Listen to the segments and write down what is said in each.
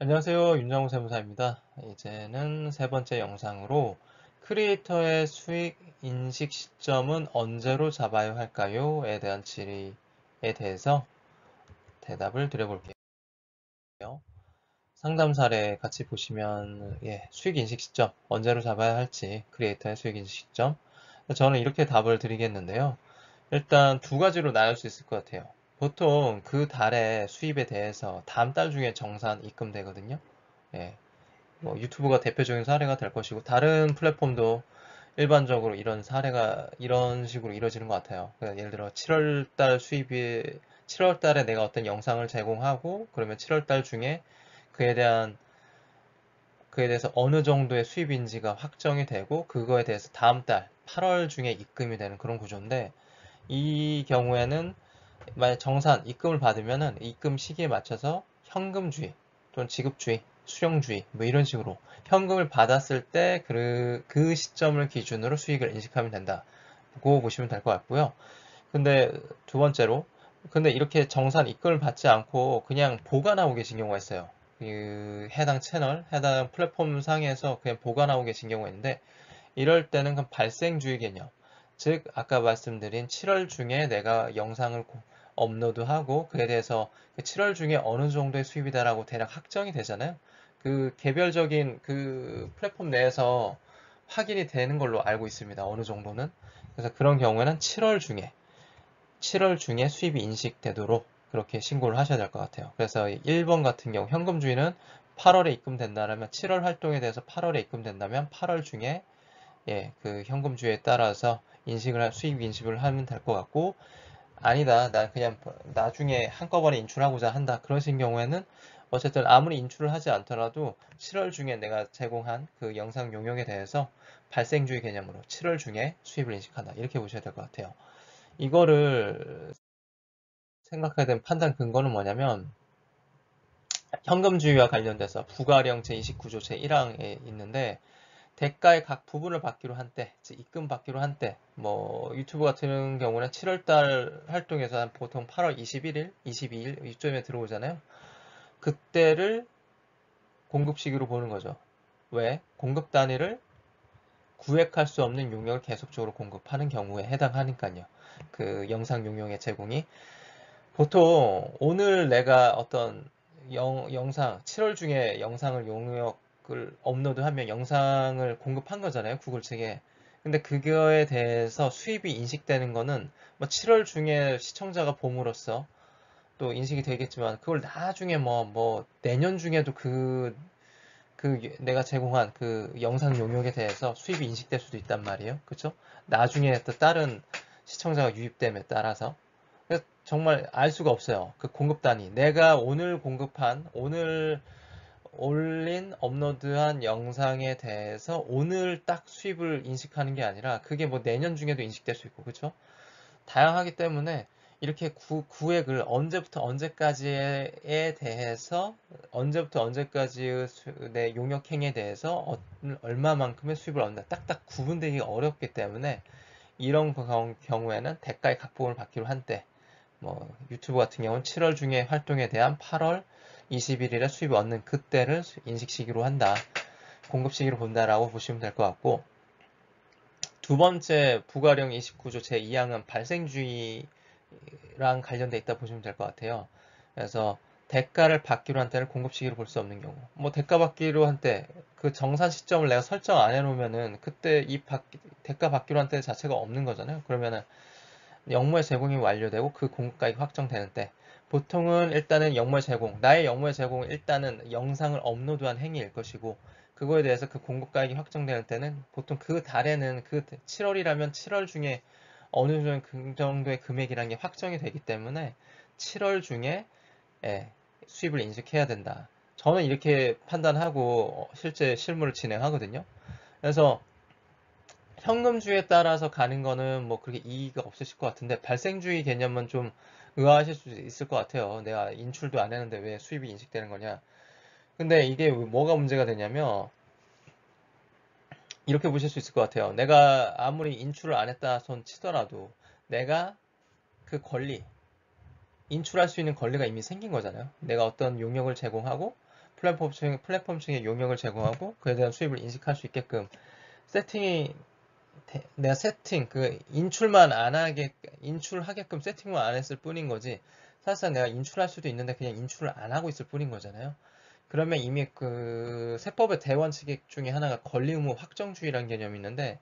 안녕하세요. 윤정우 세무사입니다. 이제는 세 번째 영상으로 크리에이터의 수익 인식 시점은 언제로 잡아야 할까요? 에 대한 질의에 대해서 대답을 드려볼게요. 상담 사례 같이 보시면 수익 인식 시점 언제로 잡아야 할지 크리에이터의 수익 인식 시점 저는 이렇게 답을 드리겠는데요. 일단 두 가지로 나눌 수 있을 것 같아요. 보통 그 달의 수입에 대해서 다음 달 중에 정산 입금되거든요. 예, 뭐 유튜브가 대표적인 사례가 될 것이고 다른 플랫폼도 일반적으로 이런 사례가 이런 식으로 이루어지는 것 같아요. 그러니까 예를 들어 7월달 수입이 7월달에 내가 어떤 영상을 제공하고 그러면 7월달 중에 그에 대한 그에 대해서 어느 정도의 수입인지가 확정이 되고 그거에 대해서 다음 달 8월 중에 입금이 되는 그런 구조인데 이 경우에는 만약 정산, 입금을 받으면은 입금 시기에 맞춰서 현금주의 또는 지급주의, 수령주의 뭐 이런 식으로 현금을 받았을 때 그 시점을 기준으로 수익을 인식하면 된다고 보시면 될 것 같고요. 근데 두 번째로 근데 이렇게 정산 입금을 받지 않고 그냥 보관하고 계신 경우가 있어요. 그 해당 채널, 해당 플랫폼 상에서 그냥 보관하고 계신 경우가 있는데 이럴 때는 그 발생주의 개념, 즉 아까 말씀드린 7월 중에 내가 영상을 업로드하고 그에 대해서 그 7월 중에 어느 정도의 수입이다라고 대략 확정이 되잖아요. 그 개별적인 그 플랫폼 내에서 확인이 되는 걸로 알고 있습니다. 어느 정도는. 그래서 그런 경우에는 7월 중에 수입이 인식되도록 그렇게 신고를 하셔야 될 것 같아요. 그래서 1번 같은 경우 현금주의는 8월에 입금된다면 7월 활동에 대해서 8월에 입금된다면 8월 중에 그 현금주에 따라서 수입 인식을 하면 될 것 같고, 아니다, 나 그냥 나중에 한꺼번에 인출하고자 한다. 그러신 경우에는 어쨌든 아무리 인출을 하지 않더라도 7월 중에 내가 제공한 그 영상 용역에 대해서 발생주의 개념으로 7월 중에 수입을 인식한다. 이렇게 보셔야 될 것 같아요. 이거를 생각해야 되는 판단 근거는 뭐냐면, 현금주의와 관련돼서 부가령 제29조 제1항에 있는데, 대가의 각 부분을 받기로 한 때, 즉 입금 받기로 한 때, 뭐 유튜브 같은 경우는 7월달 활동에서 한 보통 8월 21일, 22일 이쯤에 들어오잖아요. 그때를 공급 시기로 보는 거죠. 왜? 공급 단위를 구획할 수 없는 용역을 계속적으로 공급하는 경우에 해당하니까요. 그 영상 용역의 제공이 보통 오늘 내가 어떤 영상 7월 중에 영상을 용역을 업로드하면 영상을 공급한 거잖아요, 구글 측에. 근데 그거에 대해서 수입이 인식되는 거는 뭐 7월 중에 시청자가 봄으로써 또 인식이 되겠지만 그걸 나중에 뭐 내년 중에도 내가 제공한 그 영상 용역에 대해서 수입이 인식될 수도 있단 말이에요. 그쵸? 나중에 또 다른 시청자가 유입됨에 따라서 정말 알 수가 없어요. 그 공급 단위. 내가 오늘 공급한, 오늘 올린, 업로드한 영상에 대해서 오늘 딱 수입을 인식하는 게 아니라 그게 뭐 내년 중에도 인식될 수 있고, 그쵸? 다양하기 때문에 이렇게 구획을 언제부터 언제까지에 대해서 언제부터 언제까지의 내 용역행에 대해서 얼마만큼의 수입을 얻는다 딱딱 구분되기 어렵기 때문에 이런 경우에는 대가의 각본을 받기로 한 때, 뭐 유튜브 같은 경우는 7월 중에 활동에 대한 8월 21일에 수입을 얻는 그때를 인식 시기로 한다. 공급 시기로 본다라고 보시면 될 것 같고, 두 번째 부가령 29조 제2항은 발생주의랑 관련돼 있다 보시면 될 것 같아요. 그래서 대가를 받기로 한 때를 공급 시기로 볼 수 없는 경우, 뭐 대가 받기로 한 때 그 정산 시점을 내가 설정 안 해놓으면은 그때 대가 받기로 한 때 자체가 없는 거잖아요. 그러면은 영무의 제공이 완료되고 그 공급가액이 확정되는 때, 보통은 일단은 영무의 제공, 나의 영무의 제공은 일단은 영상을 업로드한 행위일 것이고, 그거에 대해서 그 공급가액이 확정되는 때는 보통 그 달에는 그 7월이라면 7월 중에 어느 정도 그 정도의 금액이라는 게 확정이 되기 때문에 7월 중에 수입을 인식해야 된다. 저는 이렇게 판단하고 실제 실무를 진행하거든요. 그래서 현금주의에 따라서 가는 거는 뭐 그렇게 이의가 없으실 것 같은데 발생주의 개념은 좀 의아하실 수 있을 것 같아요. 내가 인출도 안 했는데 왜 수입이 인식되는 거냐. 근데 이게 뭐가 문제가 되냐면 이렇게 보실 수 있을 것 같아요. 내가 아무리 인출을 안 했다 손 치더라도 내가 그 인출할 수 있는 권리가 이미 생긴 거잖아요. 내가 어떤 용역을 제공하고 플랫폼 층에 용역을 제공하고 그에 대한 수입을 인식할 수 있게끔 세팅이 내가 인출하게끔 세팅만 안 했을 뿐인 거지. 사실상 내가 인출할 수도 있는데 그냥 인출을 안 하고 있을 뿐인 거잖아요. 그러면 이미 그 세법의 대원칙 중에 하나가 권리 의무 확정주의라는 개념이 있는데,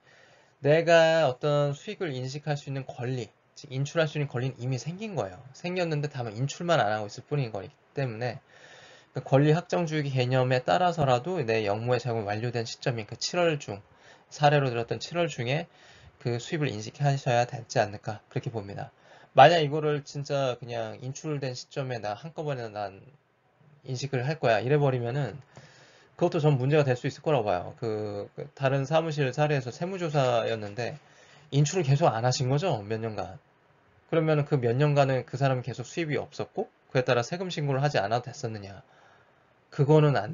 내가 어떤 수익을 인식할 수 있는 권리, 즉 인출할 수 있는 권리는 이미 생긴 거예요. 생겼는데 다만 인출만 안 하고 있을 뿐인 거기 때문에 그 권리 확정주의 개념에 따라서라도 내 영무의 작업이 완료된 시점인 그 7월 중, 사례로 들었던 7월 중에 그 수입을 인식하셔야 되지 않을까 그렇게 봅니다. 만약 이거를 진짜 그냥 인출된 시점에 나 한꺼번에 난 인식을 할 거야 이래 버리면은 그것도 전 문제가 될 수 있을 거라고 봐요. 그 다른 사무실 사례에서 세무조사였는데 인출을 계속 안 하신 거죠, 몇 년간. 그러면 그 몇 년간은 그 사람이 계속 수입이 없었고 그에 따라 세금 신고를 하지 않아도 됐었느냐. 그거는 안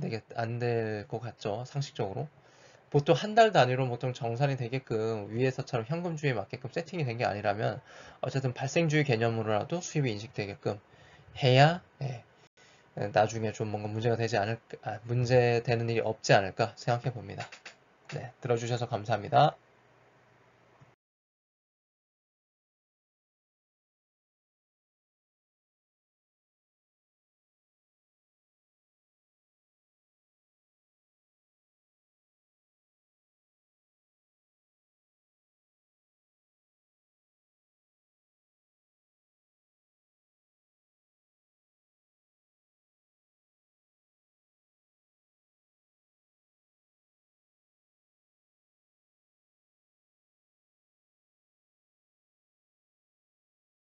될 것 같죠, 상식적으로. 보통 한 달 단위로 보통 정산이 되게끔 위에서처럼 현금주의에 맞게끔 세팅이 된 게 아니라면 어쨌든 발생주의 개념으로라도 수입이 인식되게끔 해야 나중에 좀 뭔가 문제 되는 일이 없지 않을까 생각해 봅니다. 네, 들어주셔서 감사합니다.